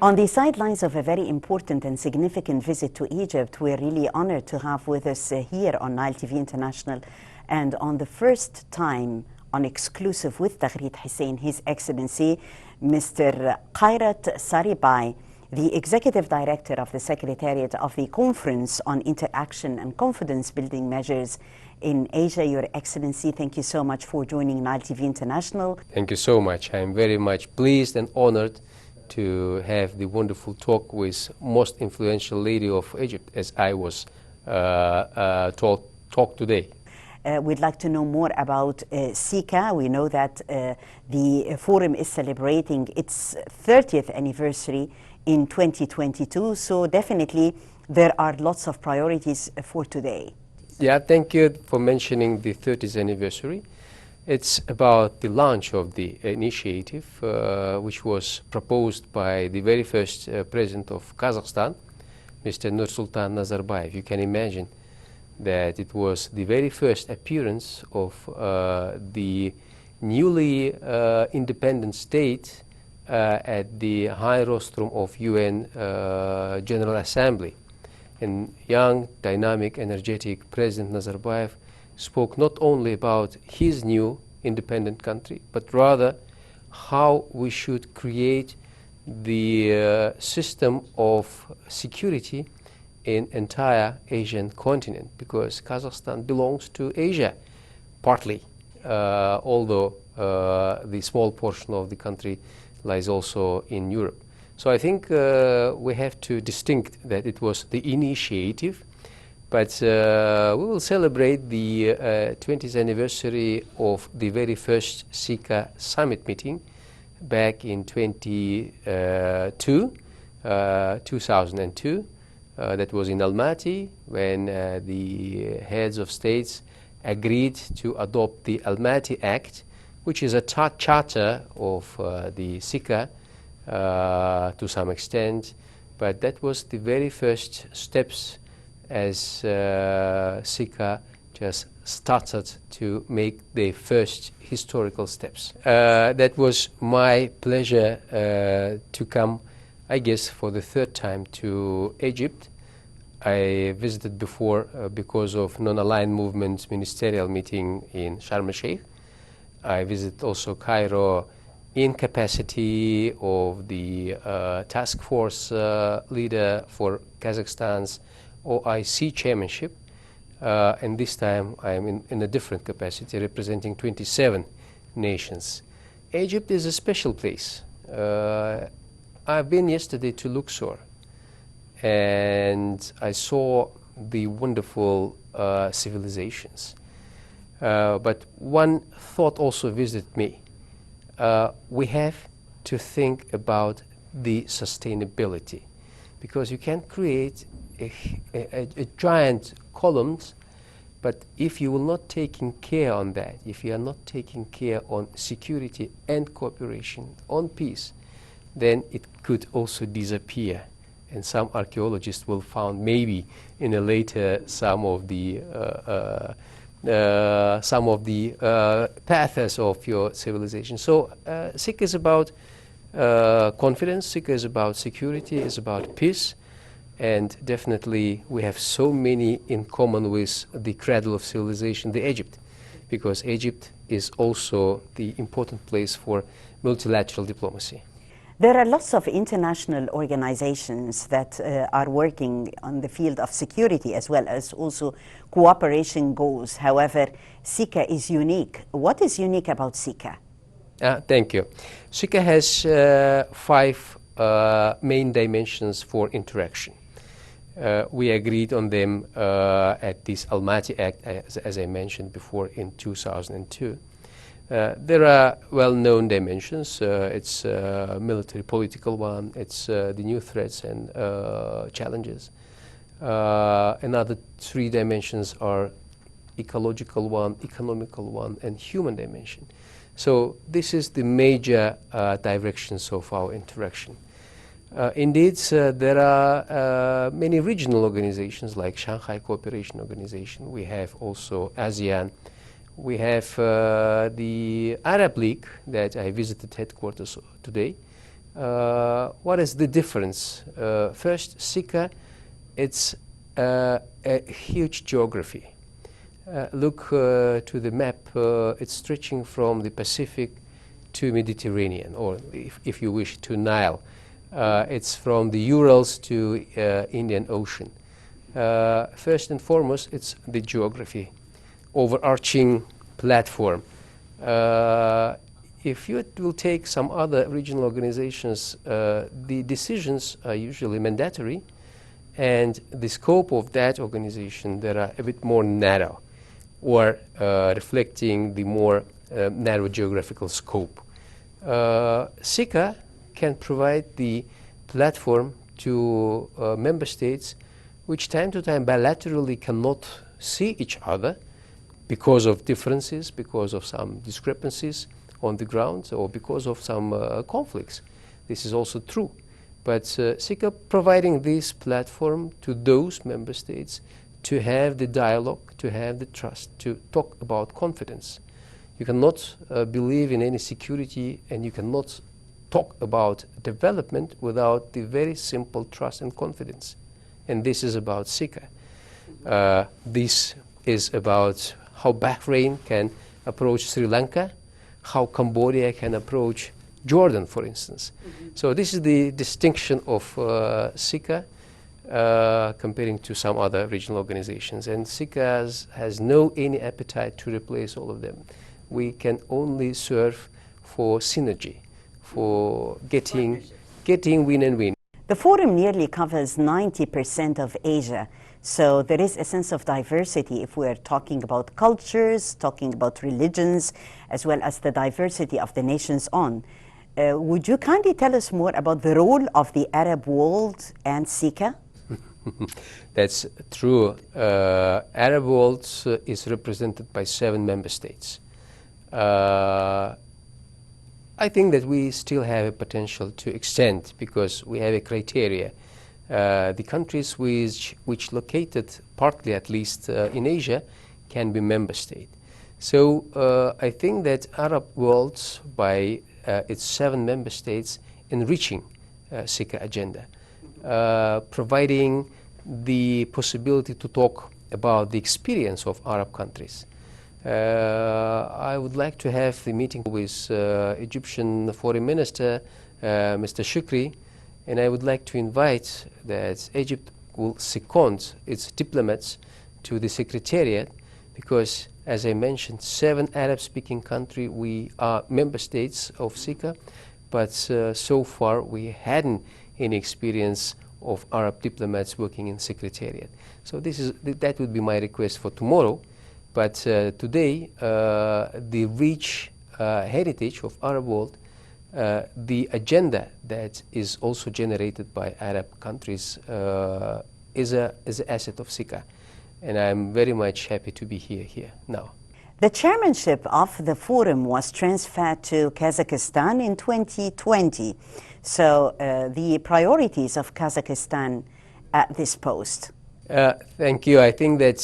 On the sidelines of a very important and significant visit to Egypt, we're really honored to have with us here on Nile TV International, and on the first time on exclusive with Taghreed Hussein, His Excellency Mr. Kairat Sarybay, the Executive Director of the Secretariat of the Conference on Interaction and Confidence Building Measures in Asia. Your Excellency, thank you so much for joining Nile TV International. Thank you so much. I'm very much pleased and honored to have the wonderful talk with most influential lady of Egypt, as I was talk today. We'd like to know more about CICA. We know that the forum is celebrating its 30th anniversary in 2022, so definitely there are lots of priorities for today. Yeah, thank you for mentioning the 30th anniversary. It's about the launch of the initiative, which was proposed by the very first president of Kazakhstan, Mr. Nursultan Nazarbayev. You can imagine that it was the very first appearance of the newly independent state at the high rostrum of UN General Assembly. And young, dynamic, energetic President Nazarbayev spoke not only about his new independent country, but rather how we should create the system of security in entire Asian continent, because Kazakhstan belongs to Asia, partly, although the small portion of the country lies also in Europe. So I think we have to distinct that it was the initiative, but we will celebrate the 20th anniversary of the very first CICA summit meeting back in 2002. That was in Almaty, when the heads of states agreed to adopt the Almaty Act, which is a charter of the CICA to some extent, but that was the very first steps as CICA just started to make the first historical steps. That was my pleasure to come, I guess, for the third time to Egypt. I visited before because of non-aligned movement ministerial meeting in Sharm el-Sheikh. I visited also Cairo in capacity of the task force leader for Kazakhstan's OIC chairmanship, and this time I am in a different capacity, representing 27 nations. Egypt is a special place. I've been yesterday to Luxor, and I saw the wonderful civilizations. But one thought also visited me. We have to think about the sustainability, because you can create a giant columns, but if you will not taking care on that, if you are not taking care on security and cooperation, on peace, then it could also disappear. And some archaeologists will find maybe in a later some of the paths of your civilization. So CICA is about confidence, CICA is about security, is about peace, and definitely we have so many in common with the cradle of civilization, the Egypt, because Egypt is also the important place for multilateral diplomacy. There are lots of international organizations that are working on the field of security, as well as also cooperation goals. However, CICA is unique. What is unique about CICA? Thank you. CICA has 5 main dimensions for interaction. We agreed on them at this Almaty Act, as I mentioned before, in 2002. There are well-known dimensions. It's military, political one. It's the new threats and challenges. Another 3 dimensions are ecological one, economical one, and human dimension. So this is the major directions of our interaction. Indeed, there are many regional organizations like Shanghai Cooperation Organization. We have also ASEAN. We have the Arab League that I visited headquarters today. What is the difference? First, CICA, it's a huge geography. Look to the map, it's stretching from the Pacific to Mediterranean, or if you wish, to Nile. It's from the Urals to Indian Ocean. First and foremost, it's the geography, overarching platform. If you will take some other regional organizations, the decisions are usually mandatory, and the scope of that organization that are a bit more narrow, or reflecting the more narrow geographical scope. CICA can provide the platform to member states which time to time bilaterally cannot see each other because of differences, because of some discrepancies on the ground, or because of some conflicts. This is also true. But CICA providing this platform to those member states to have the dialogue, to have the trust, to talk about confidence. You cannot believe in any security, and you cannot talk about development without the very simple trust and confidence. And this is about CICA. This is about how Bahrain can approach Sri Lanka, how Cambodia can approach Jordan, for instance. So this is the distinction of CICA comparing to some other regional organizations. And CICA has no any appetite to replace all of them. We can only serve for synergy, for getting win and win. The forum nearly covers 90% of Asia, so there is a sense of diversity if we're talking about cultures, talking about religions, as well as the diversity of the nations on. Would you kindly tell us more about the role of the Arab world and CICA? That's true. Arab world is represented by 7 member states. I think that we still have a potential to extend because we have a criteria. The countries which located, partly at least in Asia, can be member state. So I think that Arab world, by its 7 member states, enriching CICA agenda, providing the possibility to talk about the experience of Arab countries. I would like to have the meeting with Egyptian Foreign Minister, Mr. Shukri, and I would like to invite that Egypt will second its diplomats to the Secretariat, because, as I mentioned, 7 Arab-speaking countries, we are member states of CICA, but so far we hadn't any experience of Arab diplomats working in Secretariat. So that would be my request for tomorrow. But today, the rich heritage of Arab world, the agenda that is also generated by Arab countries is an asset of CICA. And I'm very much happy to be here now. The chairmanship of the forum was transferred to Kazakhstan in 2020. So the priorities of Kazakhstan at this post. Thank you. I think that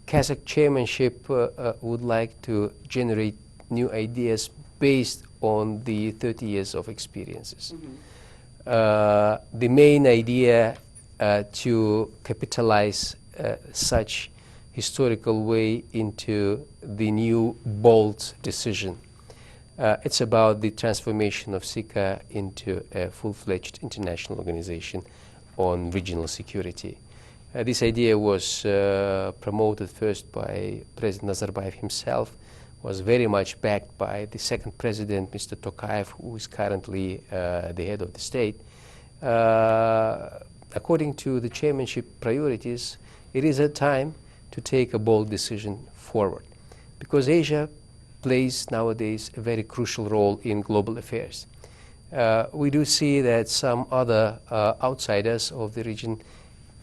Kazakh chairmanship would like to generate new ideas based on the 30 years of experiences. The main idea to capitalize such historical way into the new bold decision. It's about the transformation of CICA into a full-fledged international organization on regional security. This idea was promoted first by President Nazarbayev himself, was very much backed by the second president, Mr. Tokayev, who is currently the head of the state. According to the chairmanship priorities, it is a time to take a bold decision forward, because Asia plays nowadays a very crucial role in global affairs. We do see that some other outsiders of the region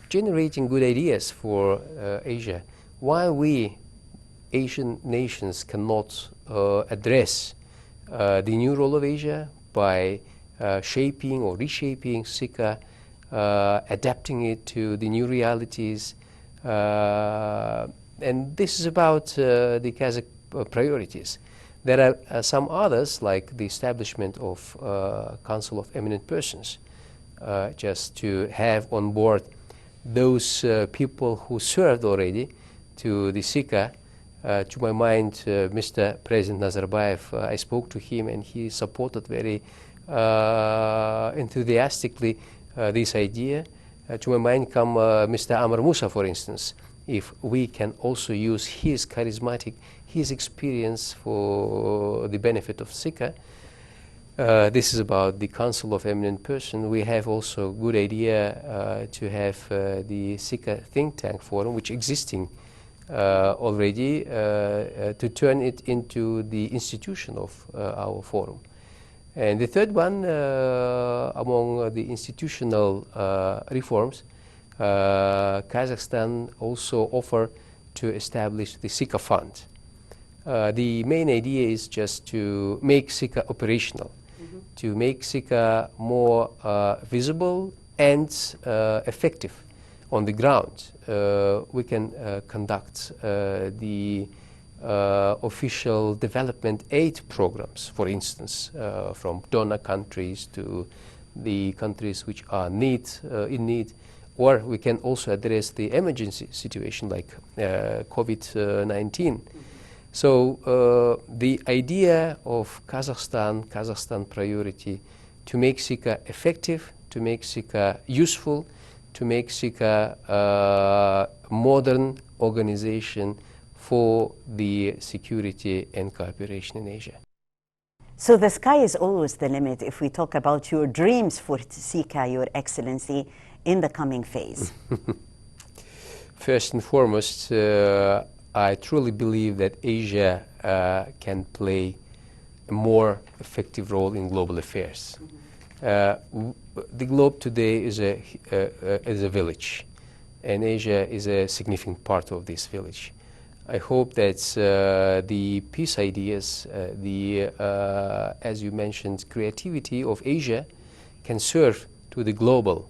generating good ideas for Asia. Why we Asian nations cannot address the new role of Asia by shaping or reshaping CICA, adapting it to the new realities. And this is about the Kazakh priorities. There are some others, like the establishment of Council of Eminent Persons, just to have on board those people who served already to the CICA. To my mind, Mr. President Nazarbayev, I spoke to him and he supported very enthusiastically this idea. To my mind come Mr. Amr Musa, for instance. If we can also use his his experience for the benefit of CICA. This is about the Council of Eminent Persons. We have also a good idea to have the CICA think tank forum, which existing already, to turn it into the institution of our forum. And the third one, among the institutional reforms, Kazakhstan also offer to establish the CICA fund. The main idea is just to make CICA operational, to make CICA more visible and effective on the ground. We can conduct the official development aid programs, for instance, from donor countries to the countries which are in need, or we can also address the emergency situation like COVID-19. So the idea of Kazakhstan priority, to make CICA effective, to make CICA useful, to make CICA a modern organization for the security and cooperation in Asia. So the sky is always the limit if we talk about your dreams for CICA, Your Excellency, in the coming phase. First and foremost, I truly believe that Asia can play a more effective role in global affairs. The globe today is a village, and Asia is a significant part of this village. I hope that the peace ideas, as you mentioned, creativity of Asia can serve to the global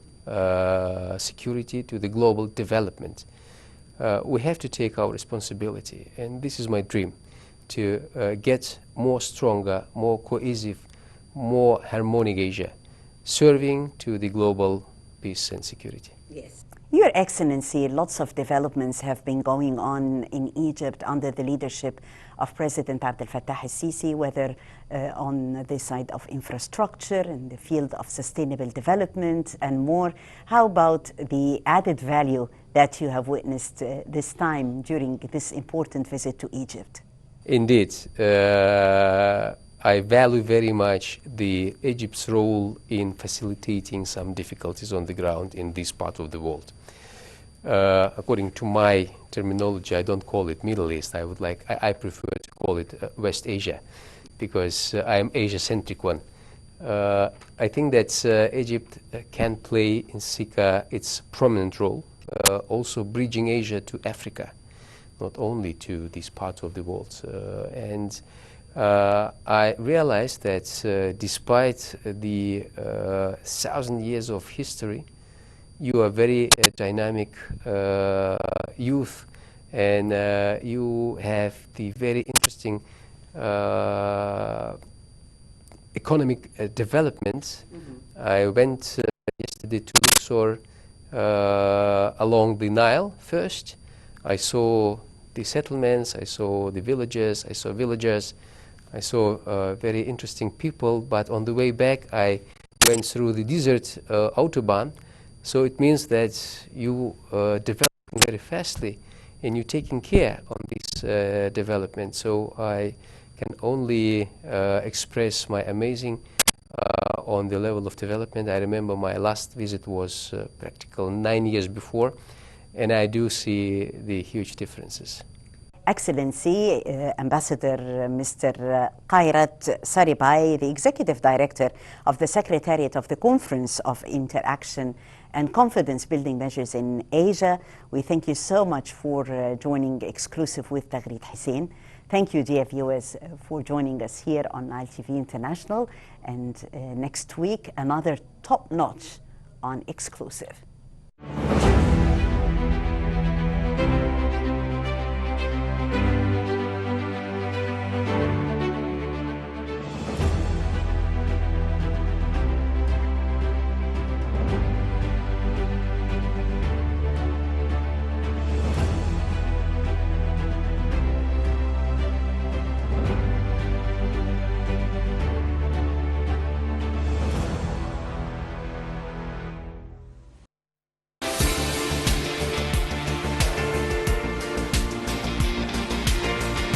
security, to the global development. We have to take our responsibility, and this is my dream, to get more stronger, more cohesive, more harmonic Asia, serving to the global peace and security. Yes. Your Excellency, lots of developments have been going on in Egypt under the leadership of President Abdel Fattah al-Sisi, whether on the side of infrastructure, in the field of sustainable development and more. How about the added value that you have witnessed this time during this important visit to Egypt? Indeed. I value very much Egypt's role in facilitating some difficulties on the ground in this part of the world. According to my terminology, I don't call it Middle East. I prefer to call it West Asia, because I am Asia-centric one. I think that Egypt can play in CICA its prominent role, also bridging Asia to Africa, not only to this part of the world. I realized that despite the 1,000 years of history, you are very dynamic youth, and you have the very interesting economic development. I went yesterday to Luxor along the Nile first. I saw the settlements, I saw the villages, I saw villagers, I saw very interesting people, but on the way back I went through the desert autobahn. So it means that you develop very fastly and you're taking care on this development. So I can only express my amazing on the level of development. I remember my last visit was practically 9 years before, and I do see the huge differences. Excellency, Ambassador Mr. Kairat Sarybay, the Executive Director of the Secretariat of the Conference of Interaction and Confidence Building Measures in Asia, we thank you so much for joining exclusive with Taghreed Hussein. Thank you, dear viewers, for joining us here on Nile TV International. And next week, another top notch on exclusive.